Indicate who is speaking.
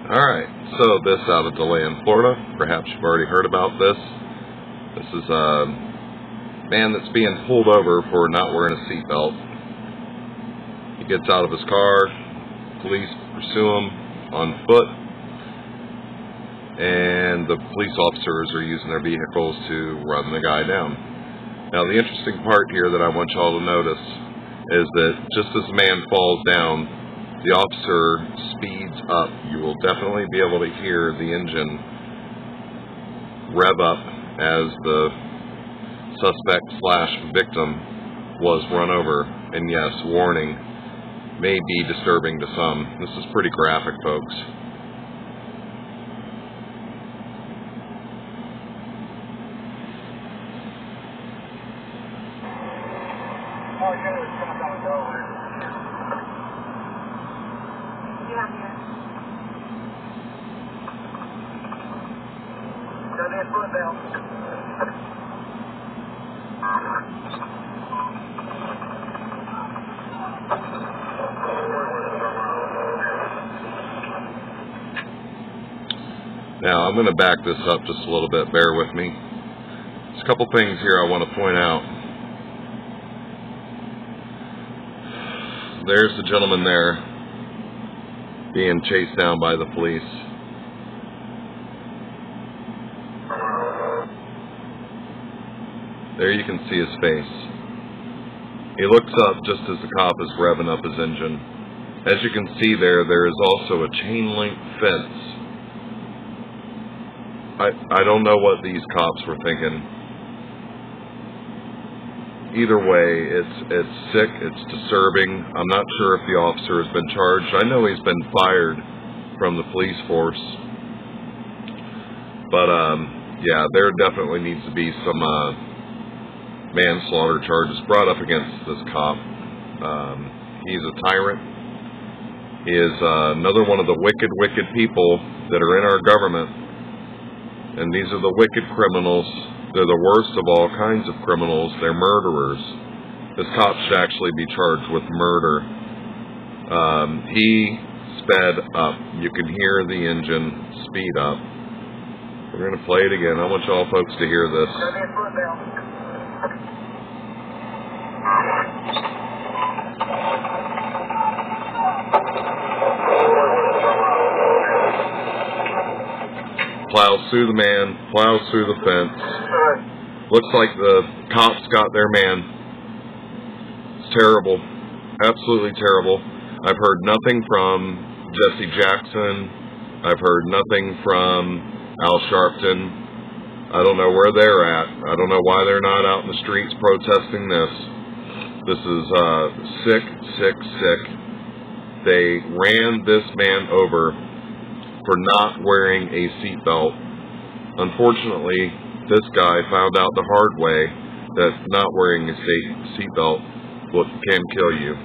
Speaker 1: Alright, so this out of DeLand, Florida. Perhaps you've already heard about this. This is a man that's being pulled over for not wearing a seatbelt. He gets out of his car, police pursue him on foot, and the police officers are using their vehicles to run the guy down. Now the interesting part here that I want y'all to notice is that just as the man falls down, the officer speeds up. You will definitely be able to hear the engine rev up as the suspect/victim was run over. And yes, warning, may be disturbing to some. This is pretty graphic, folks. Now, I'm going to back this up just a little bit. Bear with me. There's a couple things here I want to point out. There's the gentleman there being chased down by the police. There you can see his face. He looks up just as the cop is revving up his engine. As you can see there is also a chain link fence. I don't know what these cops were thinking. Either way, it's sick, it's disturbing. I'm not sure if the officer has been charged. I know he's been fired from the police force. But, yeah, there definitely needs to be some manslaughter charges brought up against this cop. He's a tyrant. He is another one of the wicked, wicked people that are in our government. And these are the wicked criminals. They're the worst of all kinds of criminals. They're murderers. This cop should actually be charged with murder. He sped up. You can hear the engine speed up. We're going to play it again. I want y'all folks to hear this. Plows through the man, plows through the fence. Looks like the cops got their man. It's terrible. Absolutely terrible. I've heard nothing from Jesse Jackson. I've heard nothing from Al Sharpton. I don't know where they're at. I don't know why they're not out in the streets protesting this. This is sick, sick, sick. They ran this man over for not wearing a seatbelt. Unfortunately, this guy found out the hard way that not wearing a seatbelt can kill you.